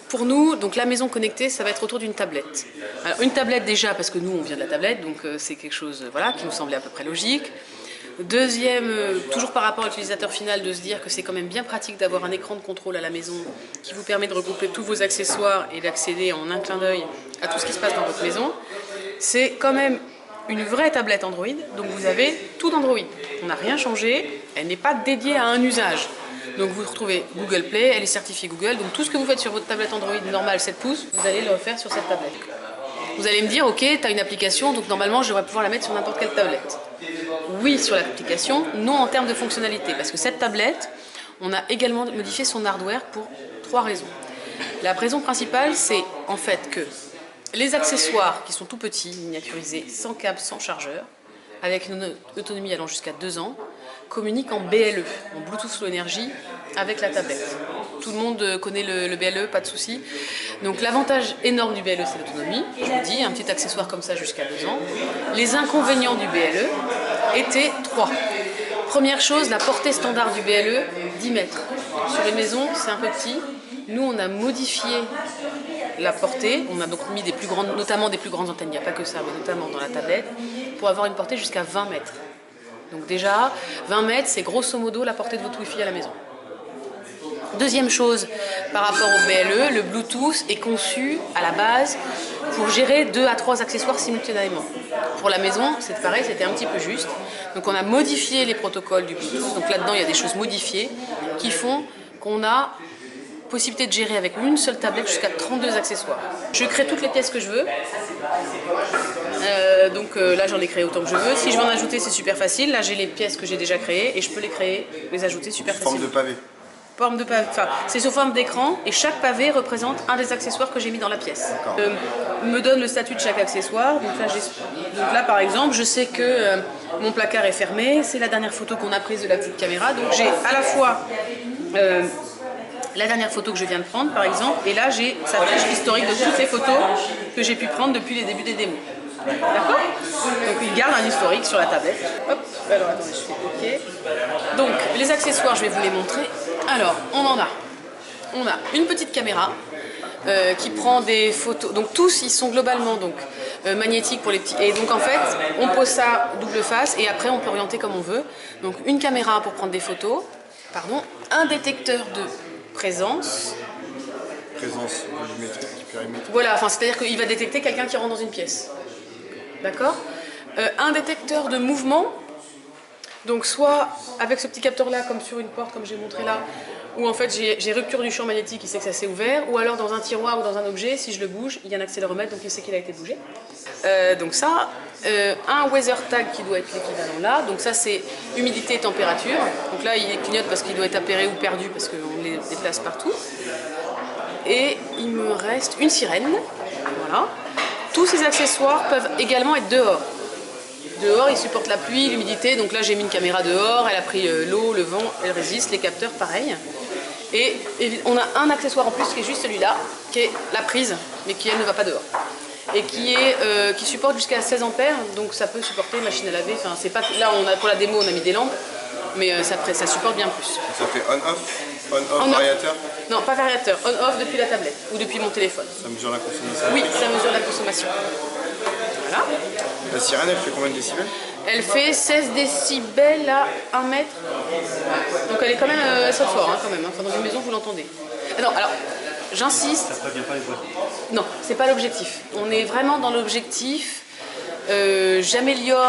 Pour nous, donc la maison connectée, ça va être autour d'une tablette. Alors une tablette déjà parce que nous on vient de la tablette, donc c'est quelque chose voilà, qui nous semblait à peu près logique. Deuxième, toujours par rapport à l'utilisateur final, de se dire que c'est quand même bien pratique d'avoir un écran de contrôle à la maison qui vous permet de regrouper tous vos accessoires et d'accéder en un clin d'œil à tout ce qui se passe dans votre maison. C'est quand même une vraie tablette Android, donc vous avez tout d'Android. On n'a rien changé, elle n'est pas dédiée à un usage. Donc vous retrouvez Google Play, elle est certifiée Google, donc tout ce que vous faites sur votre tablette Android normale 7 pouces, vous allez le refaire sur cette tablette. Vous allez me dire, ok, tu as une application, donc normalement je devrais pouvoir la mettre sur n'importe quelle tablette. Oui, sur l'application, non en termes de fonctionnalité, parce que cette tablette, on a également modifié son hardware pour 3 raisons. La raison principale, c'est en fait que les accessoires qui sont tout petits, miniaturisés, sans câble, sans chargeur, avec une autonomie allant jusqu'à 2 ans, communiquent en BLE, en Bluetooth Low Energy, avec la tablette. Tout le monde connaît le BLE, pas de souci. Donc l'avantage énorme du BLE, c'est l'autonomie. Je vous dis, un petit accessoire comme ça jusqu'à 2 ans. Les inconvénients du BLE étaient 3. Première chose, la portée standard du BLE, 10 mètres. Sur les maisons, c'est un peu petit. Nous, on a modifié la portée. On a donc mis des plus grandes, notamment des plus grandes antennes, il n'y a pas que ça, mais notamment dans la tablette, pour avoir une portée jusqu'à 20 mètres. Donc déjà, 20 mètres, c'est grosso modo la portée de votre Wi-Fi à la maison. Deuxième chose, par rapport au BLE, le Bluetooth est conçu à la base pour gérer 2 à 3 accessoires simultanément. Pour la maison, c'est pareil, c'était un petit peu juste. Donc on a modifié les protocoles du Bluetooth. Donc là-dedans, il y a des choses modifiées qui font qu'on a possibilité de gérer avec une seule tablette jusqu'à 32 accessoires. Je crée toutes les pièces que je veux. Là, j'en ai créé autant que je veux. Si je veux en ajouter, c'est super facile. Là, j'ai les pièces que j'ai déjà créées et je peux les créer, les ajouter super facilement. Forme de pavé. Forme de pavé. Enfin, c'est sous forme d'écran et chaque pavé représente un des accessoires que j'ai mis dans la pièce. Me donne le statut de chaque accessoire. Donc là, par exemple, je sais que mon placard est fermé. C'est la dernière photo qu'on a prise de la petite caméra. Donc j'ai à la fois la dernière photo que je viens de prendre, par exemple, et là, ça affiche l'historique de toutes les photos que j'ai pu prendre depuis les débuts des démos. D'accord? Donc il garde un historique sur la tablette. Hop, alors attendez, je fais OK. Donc les accessoires, je vais vous les montrer. Alors, on a une petite caméra qui prend des photos. Donc tous, ils sont globalement magnétiques pour les petits. Et donc en fait, on pose ça double face et après on peut orienter comme on veut. Donc une caméra pour prendre des photos. Pardon, un détecteur de présence. Présence volumétrique, périmétrique. Voilà, enfin, c'est-à-dire qu'il va détecter quelqu'un qui rentre dans une pièce. D'accord? Un détecteur de mouvement. Donc soit avec ce petit capteur-là, comme sur une porte, comme j'ai montré là, où en fait j'ai rupture du champ magnétique, il sait que ça s'est ouvert, ou alors dans un tiroir ou dans un objet, si je le bouge, il y a un accéléromètre, donc il sait qu'il a été bougé. Donc ça, un weather tag qui doit être l'équivalent là, donc ça c'est humidité et température. Donc là il clignote parce qu'il doit être appairé ou perdu parce qu'on les déplace partout. Et il me reste une sirène, voilà. Tous ces accessoires peuvent également être dehors. Dehors, ils supportent la pluie, l'humidité. Donc là, j'ai mis une caméra dehors. Elle a pris l'eau, le vent, elle résiste. Les capteurs, pareil. Et on a un accessoire en plus qui est juste celui-là, qui est la prise, mais qui, elle, ne va pas dehors. Et qui supporte jusqu'à 16 ampères. Donc ça peut supporter machine à laver. Enfin, c'est pas, là, pour la démo, on a mis des lampes. Mais ça supporte bien plus. Ça fait on-off? On-off variateur? Non, pas variateur. On-off depuis la tablette ou depuis mon téléphone. Ça mesure la consommation? Oui, ça mesure la consommation. Voilà. La sirène, elle fait combien de décibels? Elle fait 16 décibels à 1 mètre. Donc elle est quand même assez fort, hein, quand même. Enfin, dans une maison, vous l'entendez. Non, alors, j'insiste. Ça prévient pas les voisins. Non, c'est pas l'objectif. On est vraiment dans l'objectif. J'améliore